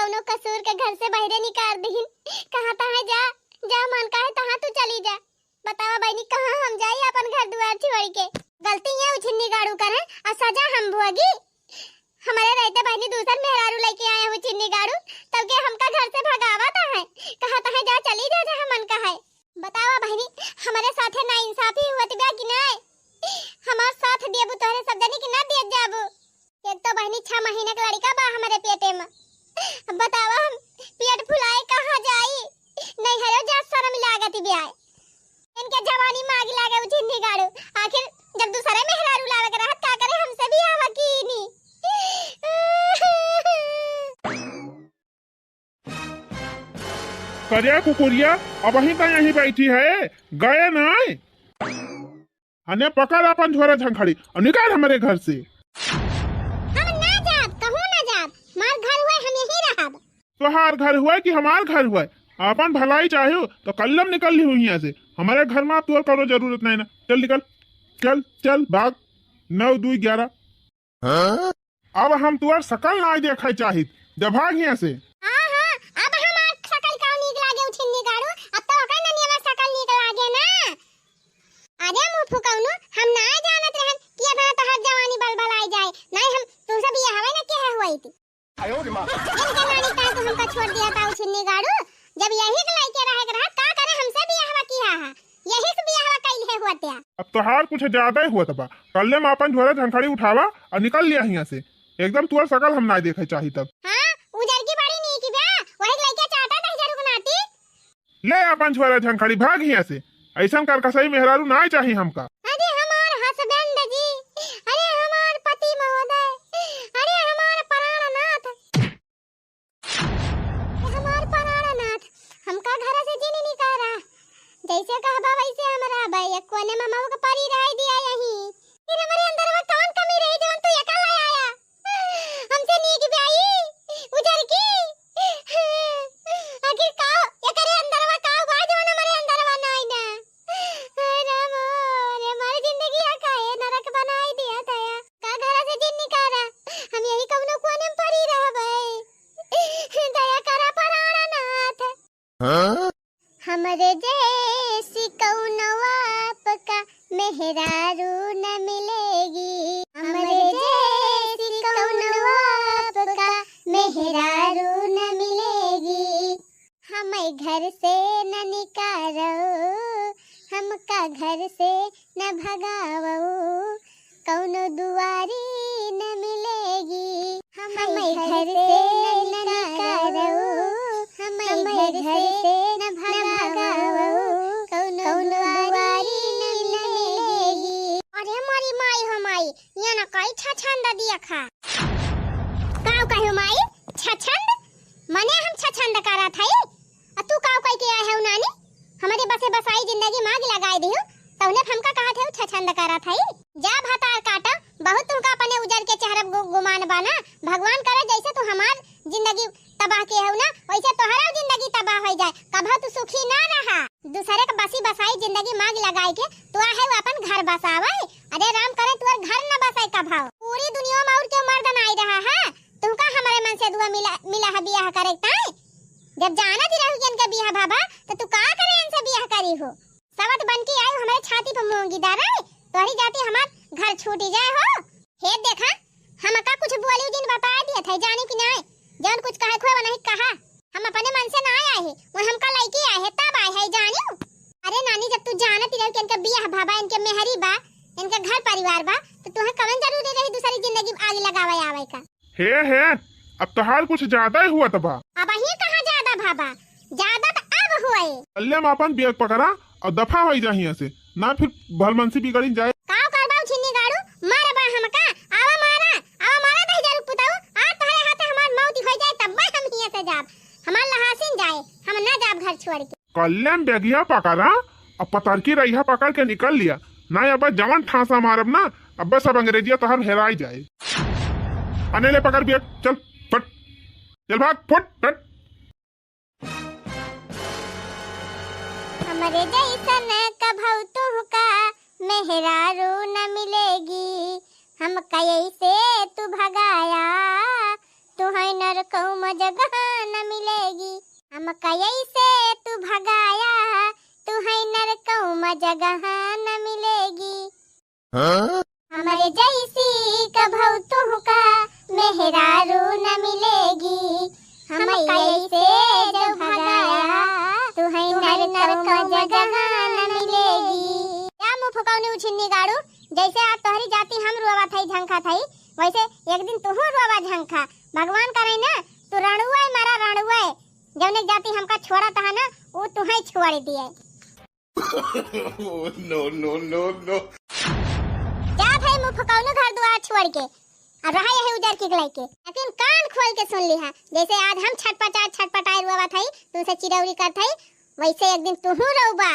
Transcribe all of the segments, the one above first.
कौनो कसूर के घर से बाहर निकाल दीन। कहां तहां जा जा मन का है तहां तू चली जा। बतावा बहनी कहां हम जाई अपन घर दुआर छोड़ के। गलती है उछन्नी गाड़ू करे और सजा हम भोगी। हमारे रहते बहनी दूसर मेहरारू लेके आए हो चिन्नी गाड़ू तब के हमका घर से भगावता है। कहां तहां जा चली जा जा मन का है। बतावा बहनी हमारे साथे ना इंसाफी हुत बा कि नहीं। हमार साथ देबू तोहरे सब जनी कि ना दे जाबू। एक तो बहनी 6 महीने का लड़का बा हमारे पेटे में। बतावा हम पेट फुलाए कहां जाई। नहीं हरो जा शर्म लागती ब्याह। इनके जवानी मांग लागे उछन्नी गाड़ू। आखिर जब दूसरे मेहरारू लावे के रहत का करे हमसे भी आवा की नी। करिया कुकुरिया अब वहीं का यहीं बैठी है गए नहीं। हने पकड़ अपन झोरा झंखड़ी और निकाल हमारे घर से। हम ना जात कहूं ना जात मार घर हुए हम यहीं रहब। तोहार घर हुआ कि हमार घर हुआ अपन भलाई चाहिए तो कल्लम निकल ली हुई यहाँ से। हमारे घर में तोर करो जरूरत नहीं ना। चल निकल चल चल भाग। 9 2 11 अब हम तुअर सकल ना देखा चाहिए जब भाग यहाँ से। अब हमार सकल का नीक लागे उछन्नी गाड़ू। अब तो ओकर ननिया में सकल नीक लागे ना। अरे मुंह फुकाउनु हम ना जानत रहन कि अब तोहर जवानी बलबल आई जाए। नहीं हम तुमसे भी हवे ना के हुई थी। आयो रे मां इनके नानी का तो हमका छोड़ दिया था उछन्नी गाड़ू। जब यही के लायक रहे रहा का करे हमसे भी हवा किया है। यही से भी हवा कइल है हुआ। अब तोहार कुछ ज्यादा ही हुआ तबा। कल्ले में अपन झोरा झंखड़ी उठावा और निकल लिया यहाँ से। एकदम तुअर सकल हम ना देखे चाहिए तब। हां उजर की बड़ी नी की बा वही लइका चाहता था जरूर बनाती। ले अपन झोरा झंखड़ी भाग यहाँ से। ऐसा कर कसई मेहरारू ना चाहिए हमका। अरे हमार हस्बैंड जी अरे हमार पति महोदय अरे हमार प्राणनाथ हमका घर से जीनी निकाला। जैसे कहबा वैसे हमरा भाई एक कोने में मऊ का परी रह दिया यहीं। फिर हमारे अंदर में कौन कमी रही जवन तू अकेला आया। हमसे नीक ब्याई उजर की आखिर का एकरे अंदर में का बा जवन हमारे अंदर में नहीं ना। अरे मोरे हमारी जिंदगी काहे नरक बनाई दिया तया। का घर से जीन निकाला हम यही कौनो कोने में परी रहबै। दया करा प्राणनाथ हमरे जैसी कौनो आपका मेहरारू न मिलेगी। हमरे जैसी कौनो आपका मेहरारू न मिलेगी। हमें घर से न निकालो हमका घर से न भगावो कौनो दुआरी न मिलेगी। हमें घर से न निकालो हमें घर से न भगावो कौनो दुआरी न मिलेगी। अरे मारी माई हमाई ये न कई छछंद दिया खा काव कहे माई छछंद मने हम छछंद करा थाई। तू काव कह के आया है नानी हमारे बसे बसाई जिंदगी मांग लगाई दियो तौने हमका कहा थे छछंद करा थाई। जा भातार काटा बहुत तुमका अपने उजर के चेहरा गुमान बाना। भगवान करे जैसे तू हमार जिंदगी तबाह के है ना वैसे तोहरा जिंदगी तबाह हो जाए। कभी तू सुखी ना रहा। दूसरे का बसी बसाई जिंदगी मांग लगाई के तू है अपन घर बसावे। अरे राम करे तू घर न बसाई कभाओ। पूरी दुनिया में और क्यों मर्द नहीं रहा है। तुमका हमारे मन से दुआ मिला है बियाह करे ताई। जब जाना थी रहू इनके बियाह बाबा तो तू का करे इनसे बियाह करी हो। सवत बन के आई हमारे छाती पे मूंगी डारे तोहरी जाती हमार घर छूटी जाए हो। हे देखा हमका कुछ बोली दिन बता दिया था जाने की नहीं जौन कुछ कहे खोए नहीं कहा। हम अपने मन से ना आए हैं वो हमका लइके आए है तब आए है जानियो। अरे नानी जब तू जानती रही कि इनके बियाह बाबा इनके मेहरी बा इनके घर परिवार बा तो तुहे कवन जरूरी रही दूसरी जिंदगी आगे लगावे आवे का। हे अब तो हाल कुछ ज्यादा ही हुआ तबा। अब ही कहां ज्यादा भाबा ज्यादा तो अब हुए। कल्ले में अपन बेग पकड़ा और दफा हो जा यहाँ से ना फिर भलमनसी बिगड़ी जाए। काव करबाऊ छिन्नी गाड़ू मार बा हमका आवा मारा दही जरूर पुताऊ आ तोहरे हाथे हमार मौत हो जाए तब हम हिया से जाब। हमार लहासिन जाए हम ना जाब घर छोड़ के। कल्ले में बेगिया पकड़ा और पतरकी रहिया पकड़ के निकल लिया ना। अब जवन ठासा मारब ना अब सब अंग्रेजिया तोहर हेराई जाए। अनेले पकड़ बेग चल फट चल भाग फट। हमरे जैसन कभौ तुहका मेहरारू न मिलेगी। हम कई से तू भगाया तू है नर कौम जगह न मिलेगी। हम कैसे तू भगाया, तू है नर कौम जगह न मिलेगी। हमारे जैसी कभू तुहका मेहरारू न मिलेगी। हम कैसे जो भगाया, तू है नर कौम जगह न मिलेगी। क्या मुँह फुकाउने उछिन्नी गाड़ू, जैसे आज तोहरी जाति हम रुआवा थई झंखा थई, वैसे एक दिन तू रुआवा झंखा। भगवान करे ना तू रणुआ है, मारा रणुआ है। जौने जाति हमका छोड़ा था ना वो तुहे छोड़ दिए। No no no no. जा भाई मुँह फुकाउने घर द्वार छोड़ के अब रहा है उधर के लेके, लेकिन कान खोल के सुन ली है। जैसे आज हम छटपटाए रुआवा थई, तुमसे चिरौरी कर थई, वैसे एक दिन तू रुबा।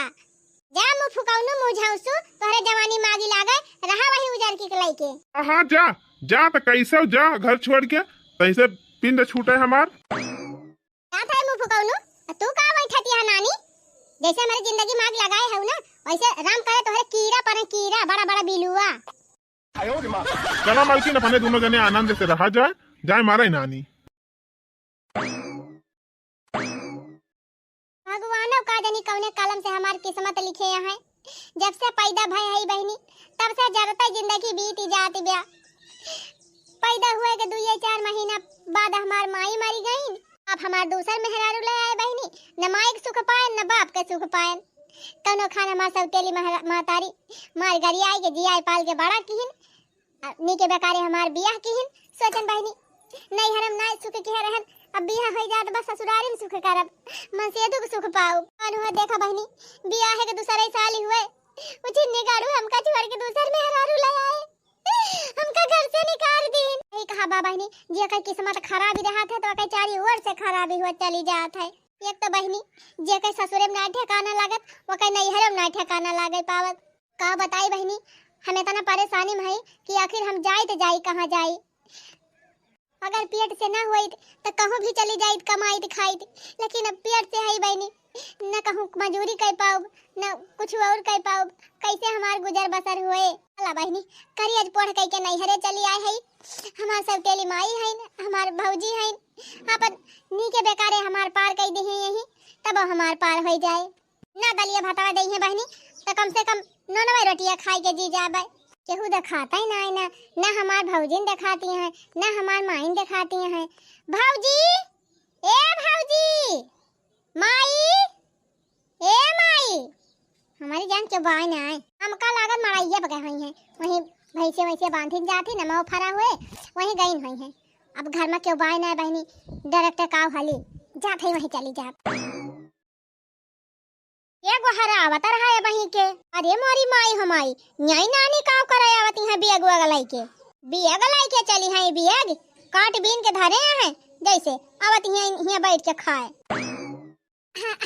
जा मुँह फुकाउनु मुँह झाउसु, तोहरे जवानी मागी लागे, रहा वही उजर की लेके। हाँ जा जा तो कैसे जा घर छोड़ के, तैसे पिंड छूटे हमार। क्या था मुँह फुकाउनु, तू का बैठती है नानी? जैसे हमारी जिंदगी माग लगाए है ना, वैसे राम करे तोहरे कीड़ा पर कीड़ा, बड़ा बड़ा बिलुआ। चलो मालकिन अपने दोनों जने आनंद से रहा जाए, जाए मारे नानी। भगवान का जानी कौने कलम से हमार किस्मत लिखे है। जब से पैदा भय है बहनी, तब से जरता जिंदगी बीती जाती ब्या। पैदा हुए के 2-4 महीना बाद हमार माई मरी गई। अब हमार दूसर मेहरारू ले आए बहनी, न माई के सुख पाए न बाप के सुख पाए। कौनो खाना हमार सौतेली महतारी मार गरी आई के जिया पाल के बड़ा किहिन, नीके बेकारे हमार बियाह किहिन। सोचन बहनी नहीं हरम ना सुख के रहन, अब बियाह हो जात बस ससुरारी में सुख करब, मन से दुख सुख पाऊ। कौन हुआ देखा बहनी, बियाह है के दूसरे साल ही हुए, उची निकालू हमका छोड़ के दूसर मेहरारू ले आए, हमका घर से निकाल दीन। नहीं कहा बा बहनी, जे कई किस्मत खराब ही रहत है तो कई चारी ओर से खराबी हो चली जात है। एक तो बहनी जे कई ससुरे में ना ठिकाना लागत, वो कई नैहर में ना ठिकाना लागे पावत। का बताई बहनी, हमें तना परेशानी में है कि आखिर हम जाए तो जाई कहाँ जाई। अगर पेट से ना हुई तो कहूँ भी चली जाई कमाई दिखाई, लेकिन अब पेट से है बहनी, न कहूँ मजूरी कर पाओ न कुछ और कर पाओ, कैसे हमार गुजर बसर हुए। अल्लाह बहनी करी आज पढ़ कई के नैहरे चली आए है। हमार सब तेली माई है, हमार भौजी है, अपन नीके बेकारे हमार पार कई दी है यही, तब हमार पार हो जाए। ना दलिया भातवा दई है बहनी तो कम से कम 9 रोटियां खाई के जी जाबे। केहू दिखाता ही ना, ना हमार भौजीन दिखाती हैं, ना हमार माइन दिखाती हैं। भौजी, ए भौजी, माई, ए माई, हमारी जान क्यों बाय ना आए। हमका लागत मड़ाइया बगै हुई हैं, वहीं भैंसे वैसे बांधी जाती न मऊ फरा हुए वहीं गई हुई हैं। अब घर में क्यों बाय ना बहनी, डायरेक्ट काव हली जात है वहीं चली जात। एगो हरावत रहा है वहीं के, अरे मोरी माई हमारी न्याय नानी काव कराय आवती है बियग गलाई के चली है। बियग काट बीन के धरे हैं, जैसे आवती है यहाँ बैठ के खाए।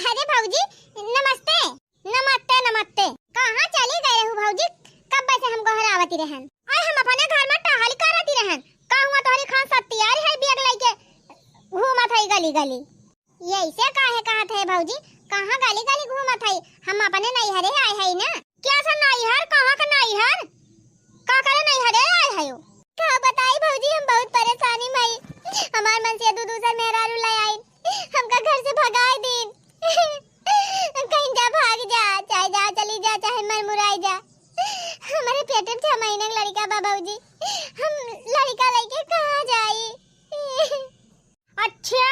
अरे भौजी नमस्ते नमस्ते नमस्ते, कहाँ चली गए हो भौजी? कब से हमको हरावती रहन, और हम अपने घर में टहल करती रहन। का हुआ तोहरी खान सब तैयार है बियग लाई के घूमत है गली गली, ऐसे काहे कहत है भौजी? कहाँ गली गली घूमत है? हम अपने नैहरे आए है ना। क्या सा नैहर, कहाँ का नैहर, का करे नैहरे आए है? क्या बताई भौजी, हम बहुत परेशानी में है। हमार मन से दूसर मेहरारू ले आई, हमका घर से भगाए दिन। कहीं जा भाग जा, चाहे जा चली जा, चाहे मर मुराई जा। हमारे पेट में 6 महीने का लड़का बा भौजी, हम लड़का लेके कहाँ जाई? अच्छा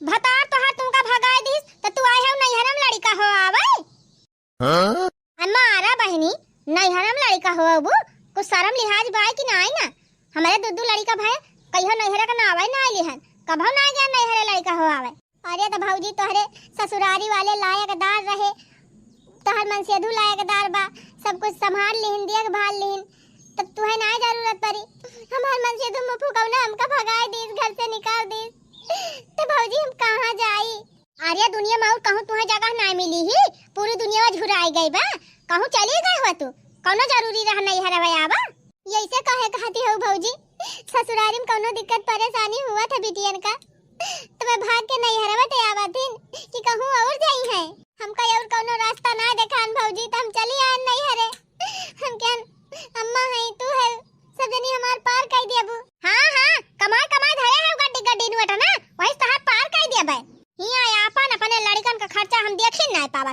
बता तो तुमका भगाए दिस तो तू आए हो नैहरम लड़का हो आवे। हमारा बहनी नैहरम लड़का हो अबू, कुछ शर्म लिहाज बाय कि ना आई ना। हमारे दूधू लड़का भाई कहियो नैहर का ना आवे ना आइली हन, कभो ना गया नैहर लड़का हो आवे। अरे तो भौजी तोहरे ससुरारी वाले लायकदार रहे, तोहर मन से लायकदार बा, सब कुछ संभाल लिहिन, देखभाल लिहिन, तब तुहे ना जरूरत पड़ी। हमार मन से मुँह फुकौना हमका भगाए दिस, घर से निकाल दिस, तो भौजी हम कहाँ जाई? अरे दुनिया में और कहूँ तुम्हें जगह ना मिली ही, पूरी दुनिया में झुराई गई बा। कहूँ चली गई हो तू, कौनो जरूरी रहा नहीं हरवा आवा। यैसे कहे कहती हो भौजी, ससुरारी में कौनो दिक्कत परेशानी हुआ था बिटियन का, तो मैं भाग के नहीं हरवा ते आवातीन कि कहूँ और जाई है। हमका और कौनो रास्ता ना देखान भौजी, तो हम चली आए नहीं हरे। हम क्या अम्मा है तू है सब जनी हमार पार कर दिया बू। हाँ हाँ कमाई कमाई धरे है गड्डी गड्डी नुटा ना,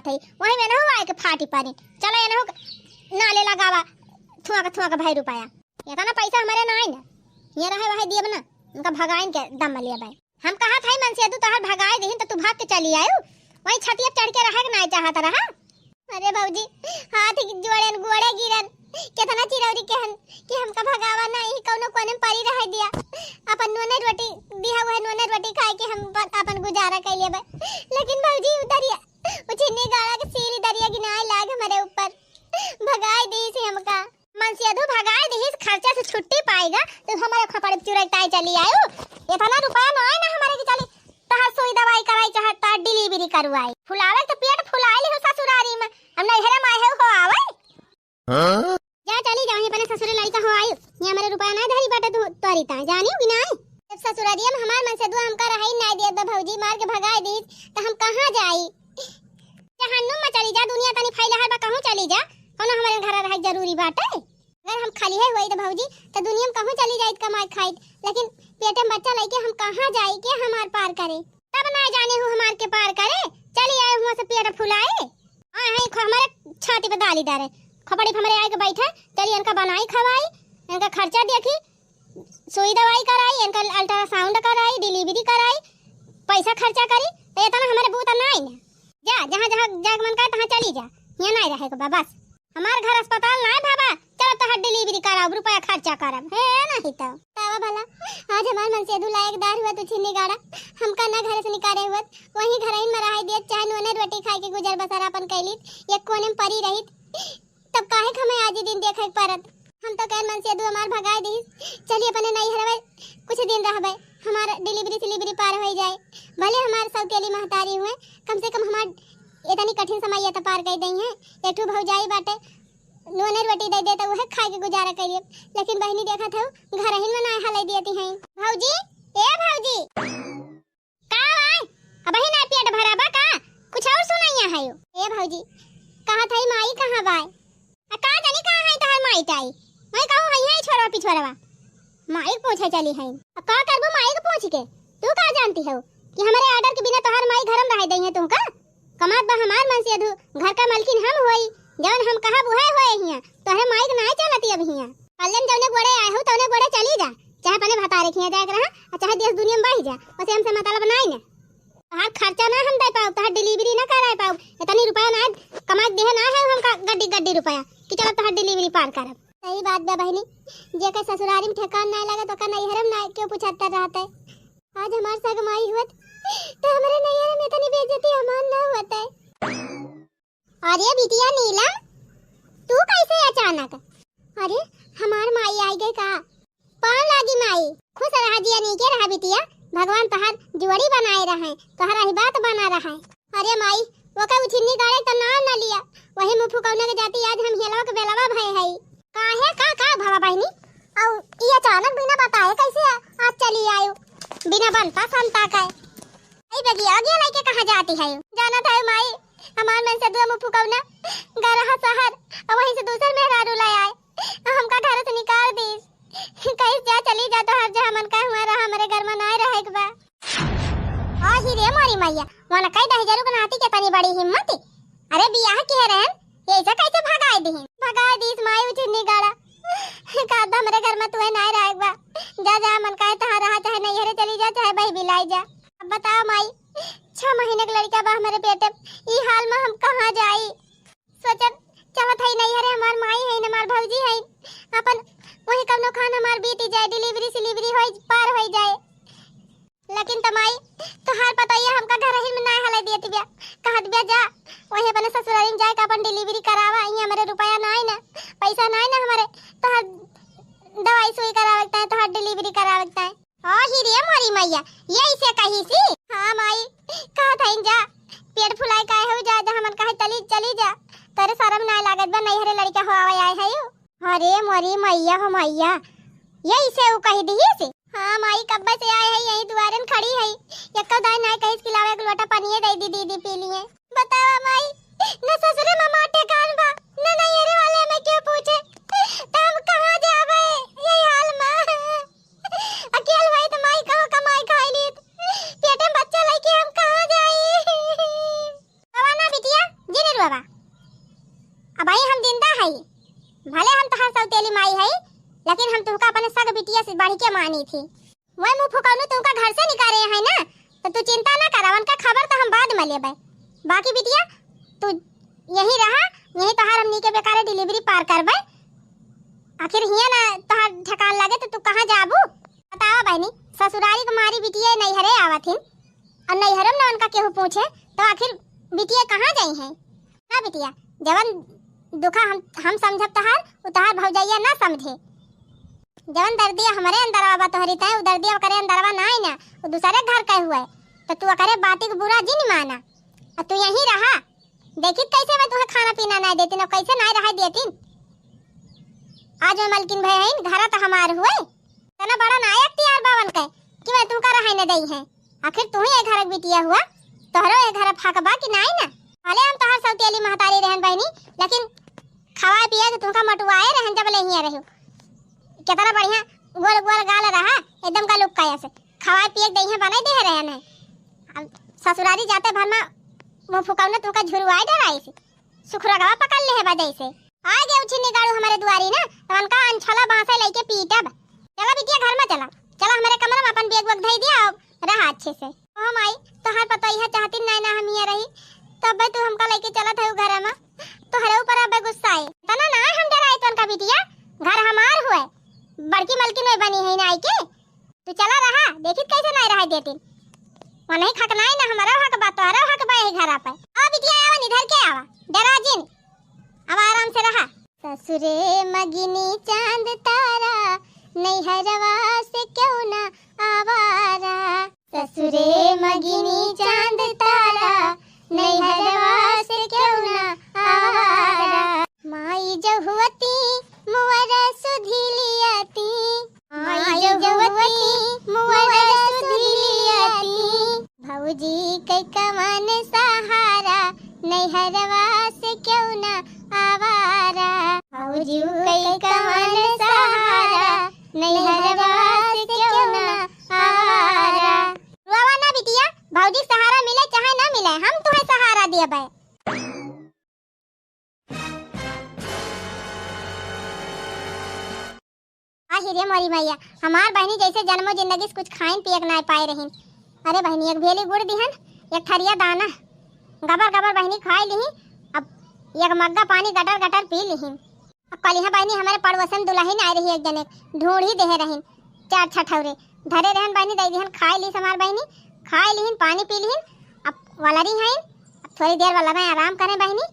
जात है वही में ना आए के फाटी पानी चला ना नाले लगावा थुआ का भाई रुपया इतना पैसा हमारे ना आई ना ये रहे वही दिए बना उनका भगाइन के दम लिया भाई हम कहा था मन से तू तोहर भगाए देहिन तो तू भाग के चली आयो वही छतिया चढ़ के रहा के ना चाहत रहा अरे बाबूजी हाथ जोड़न गोड़े गिरन कितना चिरौरी कहन कि हमका भगावा नहीं कोनो कोने परी रह दिया अपन नोने रोटी दिया हुआ नोने रोटी खाए के हम अपन गुजारा कर लिए बे लेकिन बाबूजी उधरिया वो चिन्नी गाड़ा के सीरी दरिया गिनाए लाग हमारे ऊपर भगाए दी से हमका मन से अधू भगाए दी खर्चा से छुट्टी पाएगा तो हमारे खपड़े चुराई चली आयो इतना रुपया ना है ना हमारे की चली तहर सोई दवाई कराई चाहता डिलीवरी करवाई फुलावे तो पेट फुलाए ले ससुरारी में हम नहीं हेरे माए हो आवे हां जा चली जाओ पहले ससुरे लड़का हो आयो ये हमारे रुपया ना धरी बाटे तू तोरी ता जानियो कि नहीं जब ससुरारिया में हमार मन से दुआ हमका रही नहीं दिया तो भौजी मार के भगाए दी तो हम कहां जाई जहन्नुम में चली जा दुनिया तनी फैला है बा कहूं चली जा कोनो हमारे घर रह जरूरी बाटे अगर हम खाली है हुई तो भौजी तो दुनिया में कहूं चली जाई कमाई खाई लेकिन पेटे में बच्चा लेके हम कहां जाई के हमार पार करे तब ना जाने हो हमार के पार करे चली आए हुआ से पेट फुलाए हां है हमारे छाती पे डाली डारे खपड़ी हमारे आए के बैठे चली इनका बनाई खवाई इनका खर्चा देखी सुई दवाई कराई इनका अल्ट्रासाउंड कराई डिलीवरी कराई पैसा खर्चा करी तो इतना हमारे बूता नहीं ना जा जहां जहां जाग मन का तहां चली जा यहां नहीं रहेगा बस हमार घर अस्पताल ना है बाबा चलो तो डिलीवरी कराओ रुपया खर्चा करब है नहीं तो तावा भला आज हमार मन से दू लायक दार हुआ तो छिन्नी गाड़ा हमका ना घर से निकाले हुआ वही घर में रह दिया चाहे नोने रोटी खाए के गुजर बसर अपन कैली एक कोने में परी रही तब काहे हमें आज ही दिन देखे परत हम तो कह मन से दू हमार भगाए दी चलिए अपने नहीं हरवे कुछ दिन रहबे हमार डिलीवरी पार हो जाए भले हमार सब के लिए महतारी हुए कम से कम हमार इतनी कठिन समय ये तो पार कर दई है एक ठो भौजाई बाटे नोने रोटी दे दे तो वह खाए के गुजारा करिए लेकिन बहनी देखा था घर ही में ना हलाई देती हैं भौजी ए भौजी का आए अब ही ना पेट भरा बा का कुछ और सुनाइया है ए भौजी कहा था माई कहां बा का जानी कहां है तहर माई ताई मैं कहूं है छोरा पिछोरवा माई पूछे चली है का करबो माई को पूछ के तू का जानती हो कि हमारे ऑर्डर के बिना तोहर माई घर में रह दई है तुमका कमात बा हमार मन से अधू घर का मालकिन हम होई जवन हम कहा बुहाय होए हिया तोहरे माइक ना चलती अब हिया कल्लम जवने गोड़े आए हो तवने गोड़े चली जा चाहे पने भता रखिया जाए रहा और चाहे देश दुनिया में बह जा उसे हमसे मतलब नहीं ना तोहार खर्चा ना हम दे पाओ तोहार डिलीवरी ना कराए पाओ इतनी रुपया ना कमा दे ना है हमका गड्डी रुपया कि चलो तोहार डिलीवरी पार करब सही बात बा बहनी जे के ससुरारी में ठेकान ना लगे तो का नहीं हरम ना क्यों पूछता रहता है आज हमार सग माई हुत तो हमारे नैया में इतनी बेइज्जती हमार ना होता है अरे बिटिया नीलम तू कैसे अचानक अरे हमार माई आई गई का पान लागी माई खुश रहा जिया नहीं के रहा बिटिया भगवान तोहार जोड़ी बनाए रहे तोहर ही बात बना रहा है अरे माई वो का उछिन्नी गाड़े तो नाम ना लिया वही मुंह फुकौने के जाती आज हम हेलवा के बेलवा भय है काहे का भवा बहनी औ ये अचानक बिना बताए कैसे आज चली आयो बिना बनता संता का आई बगिया आगे लेके कहां जाती है जाना था माई हमार मन से दो मुंह फुकौना गरहा शहर और वहीं से दूसर मेहरारू लाए आए हमका घर से निकाल दी कहीं जा चली जा तो हर जहां मन का हुआ रहा हमारे घर में ना रहे के बा आ ही रे मारी मैया वाला कई दही जरूर बनाती के तनी बड़ी हिम्मत अरे बियाह के रहन ऐसा कैसे भगाए दी माई उठनी गाड़ा कादा हमारे घर में तू ना रहे बा जा जा मन का तहां रहा चाहे नहीं हरे चली जा चाहे बही बिलाई जा अब बताओ माई 6 महीने का लड़का बा हमारे पेट ई हाल में हम कहां जाई सोचत चलत है नहीं हरे हमार माई है हमार भौजी है अपन वही कवनो खान हमार बीती जाए डिलीवरी होई पार होई जाए लेकिन तमाई तो हाल पता है हमका घर ही में ना हले देती बिया कहत बिया जा वही अपने ससुराल में जाए का अपन डिलीवरी करावा ई हमारे रुपया ना है ना पैसा ना है ना हमारे तो दवाई सुई करावता है तो डिलीवरी करावता है आ ही रे मारी मैया ये इसे कही सी हां माई कहा था जा पेट फुलाए काहे हो जा जा हमन कहे चली जा तेरे शर्म ना लागत बा नहीं हरे लड़का हो आए है अरे मोरी मैया हो मैया ये इसे वो कही दी से हां माई कब से आए है यही दुआरन खड़ी है एक दाई ना कहीं खिलावे एक लोटा पानी दे दी दीदी पी लिए बतावा माई न ससुरे मामा ठेकान बा न नहीं हरे वाले में क्यों पूछे तो हम कहां जावे ये हाल में अकेले भाई तो माई कहो कमाई खाई ली पेट में बच्चा लेके हम कहां जाई कवाना बिटिया बढ़ के मानी थी। वही मुंह फुकौनु तुमका घर से निकाले है ना, तो तू चिंता ना करा, उनका खबर तो हम बाद में लेबै। बाकी बिटिया तू यही रहा, यही तोहार हमनी के बेकारे डिलीवरी पार करबै। आखिर हिया ना तोहार ठकान लगे तो तू कहाँ जाबू? बतावा बहनी, ससुरारी कुमारी बिटिया नैहरे आवथिन और नैहरम ना उनका केहू पूछे तो आखिर बिटिया कहाँ जाई है? ना बिटिया, जवन दुखा हम समझब तहार उ तहार भौजैया ना समझे। जवन दर्दिया हमारे अंदर आवा तोहरी तय उ दर्दिया करे अंदरवा ना आई ना, उ दूसरे घर के हुए तो तू करे बाती के बुरा जी नहीं माना। और तू यहीं रहा, देखी कैसे मैं तुहे खाना पीना नहीं देती ना, कैसे नहीं रह देती। आज मैं मलकिन भई हईन, घरा तो हमार हुए तना बड़ा नायक तियार बावन के कि मैं तुमका रहे न दई है। आखिर तू ही ए घर बिटिया हुआ, तोहरो ए घर फाकबा कि नहीं ना। भले हम तोहर सौतेली महतारी रहन बहनी, लेकिन खवाए पिया तो तुमका मटुआए रहन जब ले हिया रहो। कितना बढ़िया गोल गोल गाल रहा, एकदम का लुक काया से खवाए पिए दही बनाई दे रहन है। अब ससुरारी जाते भर में मुंह फुकाउना तुमका झुरवाई डराई से सुखरगवा पकड़ ले है बदई से। आ गए उछिनी गाड़ू हमारे दुआरी ना, तो उनका अनछला बांसे लेके पीटब। चला बिटिया घर में चला, चला हमारे कमरा में अपन बैग वग धई दिया रहा अच्छे से। ओ माई तोहर पता ही है चाहती नहीं ना हम हिया रही, तब तू हमका लेके चलत है घर में, तो हरे ऊपर अब गुस्सा है तना ना हम डराई तो उनका बिटिया घर हमार हुए, बड़की मलकिन में बनी है ना आई के। तू चला रहा, देखित कैसे नहीं रह देती वो नहीं खक नहीं ना हमारा हक बात तो हरा हक बाई घर पे। आ बिटिया आवा इधर के आवा, डरा जिन अब आराम से रहा। ससुरे मगिनी चांद तारा नैहरवा से क्यों ना आवारा, ससुरे मगिनी चांद तारा नैहरवा से क्यों ना आवारा। माई जहुवती मुवर सुधिलियती, माई जहुवती मुवर सुधिलियती। भौजी कई कमान सहारा नैहरवा से क्यों ना आवारा, भौजी कई कमान सहारा नैहरवा से क्यों ना आवारा। रुआवा ना बिटिया, भौजी सहारा मिले चाहे ना मिले हम तुम्हें सहारा देबे। आहिरे मोरी मैया, हमार बहनी जैसे जन्मों जिंदगी से कुछ खाइन पियक ना पाए रहीन। अरे बहनी एक भेली गुड़ दिहन, एक थरिया दाना गबर गबर बहनी खाई लिही, अब एक मग्गा पानी गटर गटर पी लिहीन। अब कल यहाँ बहनी हमारे पड़ोसन दुल्हन आई रही, एक जने ढूंढ ही दे रहीन, 4 छठौरे धरे रहन बहनी दई दिहन खाई ली समार बहनी, खाई लिहीन पानी पी लिहीन। अब वलरी हैं, अब थोड़ी देर वाला में आराम करें बहनी,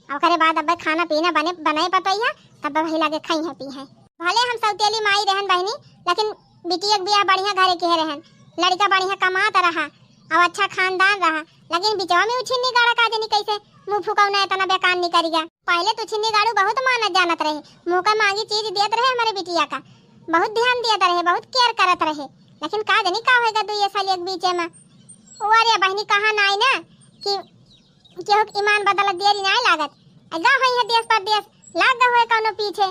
अब करे बाद अब खाना पीना बनाए पतैया तब वही लगे खाई है पी है। भले हम सौतेली माई रहन बहनी, लेकिन बिटिया के बियाह बढ़िया घरे के रहन, लड़का बढ़िया कमाता रहा और अच्छा खानदान रहा, लेकिन बिचवा में उछिन्नी गाड़ा का जनी कैसे मुंह फुकाउना इतना बेकार नहीं करिया। पहले तो छिन्नी गाड़ू बहुत मानत जानत रहे, मुंह का मांगी चीज देत रहे हमारे बिटिया का, बहुत ध्यान दिया रहे, बहुत केयर करत रहे, लेकिन का जनी का होएगा 2 साल एक बीच में। अरे बहनी कहा ना ना कि केहू ईमान बदलत देरी नहीं लागत, जा है देश परदेश लाग गए होए कौनो पीछे